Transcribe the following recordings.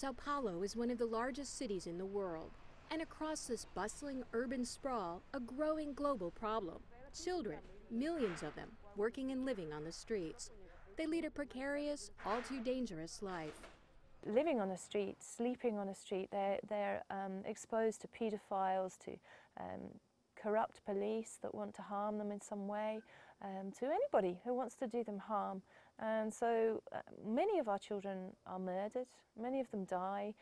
Sao Paulo is one of the largest cities in the world, and across this bustling urban sprawl, a growing global problem. Children, millions of them, working and living on the streets. They lead a precarious, all too dangerous life. Living on the street, sleeping on the street, they're exposed to paedophiles, to corrupt police that want to harm them in some way, to anybody who wants to do them harm. And so many of our children are murdered, many of them die.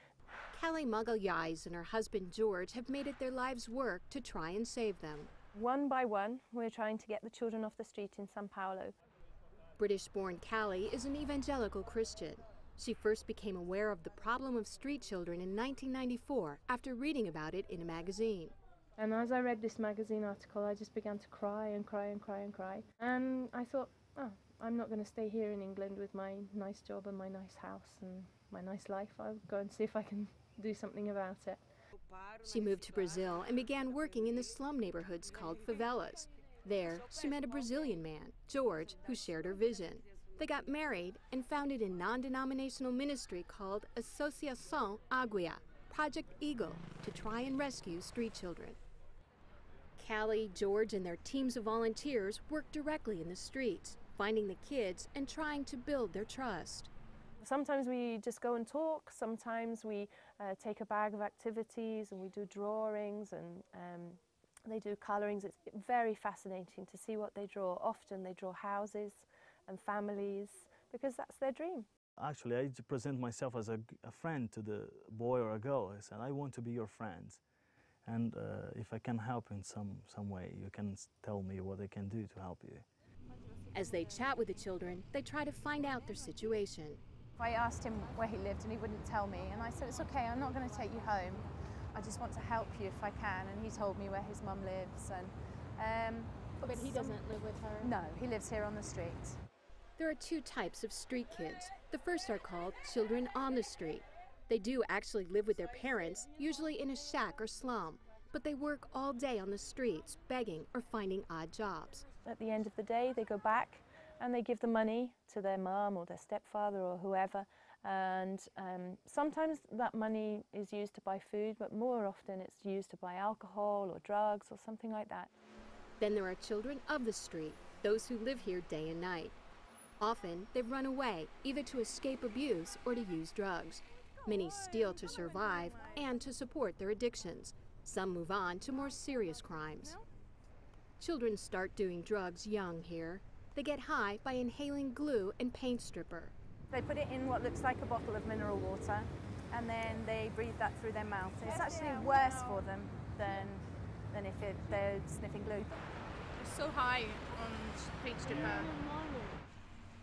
Kelly Magalhães and her husband George have made it their life's work to try and save them. One by one, we're trying to get the children off the street in Sao Paulo. British-born Callie is an evangelical Christian. She first became aware of the problem of street children in 1994 after reading about it in a magazine. And as I read this magazine article, I just began to cry and cry and cry and cry. And I thought, oh, I'm not going to stay here in England with my nice job and my nice house and my nice life. I'll go and see if I can do something about it. She moved to Brazil and began working in the slum neighborhoods called favelas. There, she met a Brazilian man, George, who shared her vision. They got married and founded a non-denominational ministry called Associação Águia, Project Eagle, to try and rescue street children. Callie, George, and their teams of volunteers work directly in the streets, finding the kids and trying to build their trust. Sometimes we just go and talk, sometimes we take a bag of activities and we do drawings and they do colourings. It's very fascinating to see what they draw. Often they draw houses and families because that's their dream. Actually, I present myself as a friend to the boy or a girl. I said, I want to be your friend. And if I can help in some way, you can tell me what I can do to help you. As they chat with the children, they try to find out their situation. I asked him where he lived and he wouldn't tell me, and I said, it's okay, I'm not going to take you home. I just want to help you if I can, and he told me where his mum lives. But he doesn't live with her? No, he lives here on the street. There are two types of street kids. The first are called children on the street. They do actually live with their parents, usually in a shack or slum, but they work all day on the streets, begging or finding odd jobs. At the end of the day, they go back and they give the money to their mum or their stepfather or whoever, and sometimes that money is used to buy food, but more often it's used to buy alcohol or drugs or something like that. Then there are children of the street, those who live here day and night. Often they've run away, either to escape abuse or to use drugs. Many steal to survive and to support their addictions. Some move on to more serious crimes. Children start doing drugs young here. They get high by inhaling glue and paint stripper. They put it in what looks like a bottle of mineral water, and then they breathe that through their mouth. It's actually worse for them than if they're sniffing glue. It's so high on paint stripper.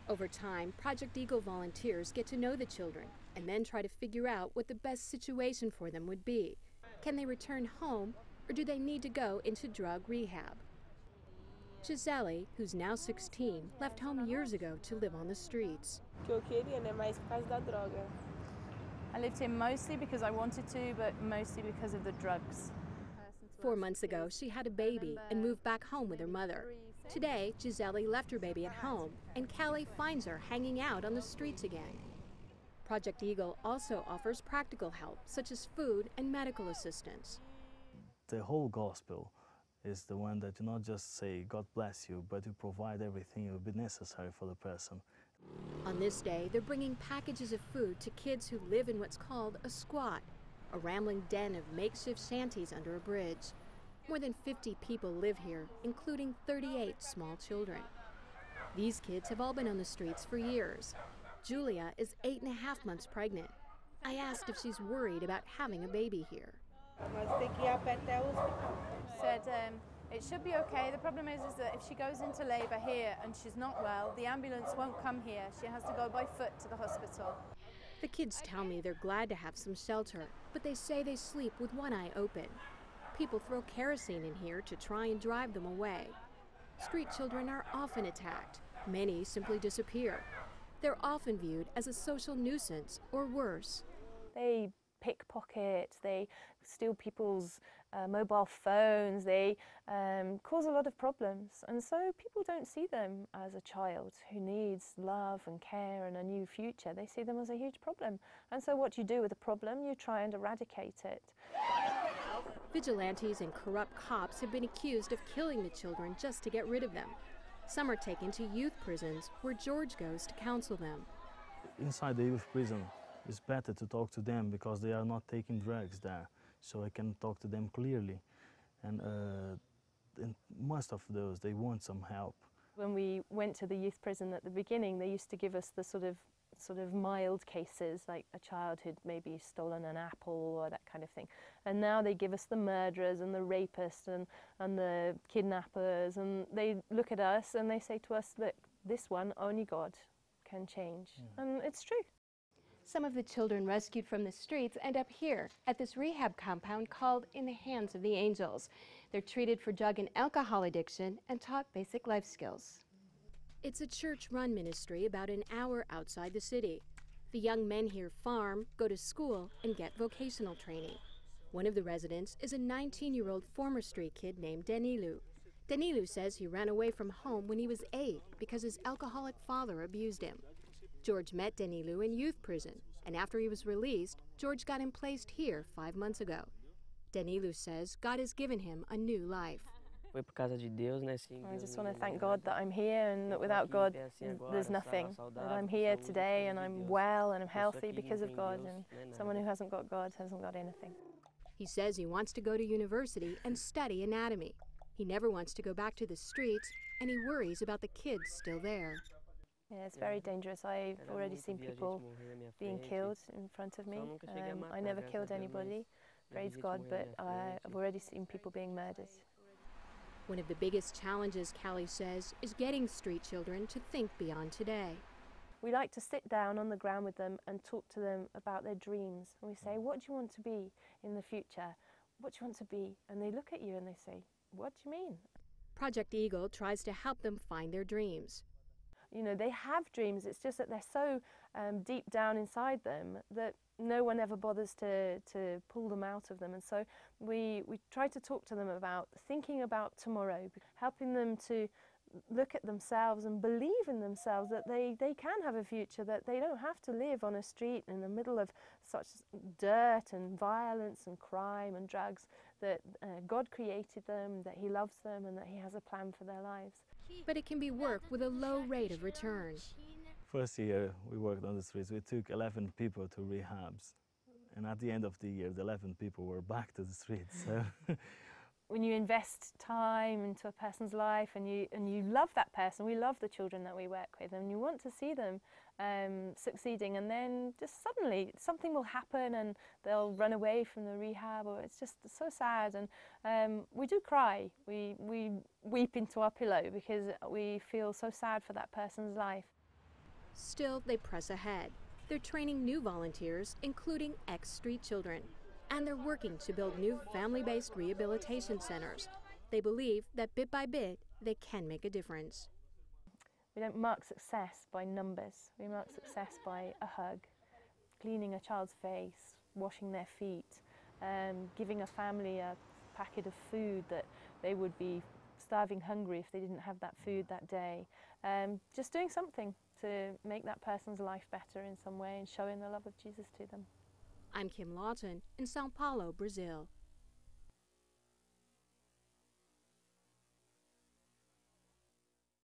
Over time, Project Eagle volunteers get to know the children and then try to figure out what the best situation for them would be. Can they return home, or do they need to go into drug rehab? Gisele, who's now 16, left home years ago to live on the streets. I lived here mostly because I wanted to, but mostly because of the drugs. 4 months ago, she had a baby and moved back home with her mother. Today, Gisele left her baby at home, and Callie finds her hanging out on the streets again. Project Eagle also offers practical help, such as food and medical assistance. The whole gospel is the one that you not just say, God bless you, but you provide everything that will be necessary for the person. On this day, they're bringing packages of food to kids who live in what's called a squat, a rambling den of makeshift shanties under a bridge. More than 50 people live here, including 38 small children. These kids have all been on the streets for years. Julia is 8.5 months pregnant. I asked if she's worried about having a baby here. Said it should be okay. The problem is that if she goes into labour here and she's not well, the ambulance won't come here. She has to go by foot to the hospital. The kids tell me they're glad to have some shelter, but they say they sleep with one eye open. People throw kerosene in here to try and drive them away. Street children are often attacked. Many simply disappear. They're often viewed as a social nuisance or worse. They pickpocket, they steal people's mobile phones, they cause a lot of problems. And so people don't see them as a child who needs love and care and a new future. They see them as a huge problem. And so what you do with a problem, you try and eradicate it. Vigilantes and corrupt cops have been accused of killing the children just to get rid of them. Some are taken to youth prisons where George goes to counsel them. Inside the youth prison, it's better to talk to them because they are not taking drugs there, so I can talk to them clearly. And in most of those, they want some help. When we went to the youth prison at the beginning, they used to give us the sort of mild cases, like a child who'd maybe stolen an apple or that kind of thing. And now they give us the murderers and the rapists and the kidnappers, and they look at us and they say to us, look, this one, only God can change. And it's true. Some of the children rescued from the streets end up here at this rehab compound called In the Hands of the Angels. They're treated for drug and alcohol addiction and taught basic life skills. It's a church-run ministry about an hour outside the city. The young men here farm, go to school, and get vocational training. One of the residents is a 19-year-old former street kid named Danilou. Danilou says he ran away from home when he was 8 because his alcoholic father abused him. George met Danilou in youth prison, and after he was released, George got him placed here 5 months ago. Danilou says God has given him a new life. I just want to thank God that I'm here, and that without God there's nothing. That I'm here today and I'm well and I'm healthy because of God, and someone who hasn't got God hasn't got anything. He says he wants to go to university and study anatomy. He never wants to go back to the streets, and he worries about the kids still there. Yeah, it's very dangerous. I've already seen people being killed in front of me. I never killed anybody, praise God, but I've already seen people being murdered. One of the biggest challenges, Callie says, is getting street children to think beyond today. We like to sit down on the ground with them and talk to them about their dreams. And we say, what do you want to be in the future? What do you want to be? And they look at you and they say, what do you mean? Project Eagle tries to help them find their dreams. You know, they have dreams, it's just that they're so deep down inside them that no one ever bothers to pull them out of them. And so we try to talk to them about thinking about tomorrow, helping them to look at themselves and believe in themselves that they can have a future, that they don't have to live on a street in the middle of such dirt and violence and crime and drugs, that God created them, that He loves them, and that He has a plan for their lives. But it can be work with a low rate of return. First year we worked on the streets, we took 11 people to rehabs. And at the end of the year, the 11 people were back to the streets. So. When you invest time into a person's life and you love that person, we love the children that we work with, and you want to see them succeeding, and then just suddenly something will happen and they'll run away from the rehab, or it's just so sad. And we do cry, we weep into our pillow because we feel so sad for that person's life. Still, they press ahead. They're training new volunteers, including ex-street children. And they're working to build new family-based rehabilitation centers. They believe that bit by bit, they can make a difference. We don't mark success by numbers. We mark success by a hug, cleaning a child's face, washing their feet, giving a family a packet of food that they would be starving hungry if they didn't have that food that day. Just doing something to make that person's life better in some way and showing the love of Jesus to them. I'm Kim Lawton in Sao Paulo, Brazil.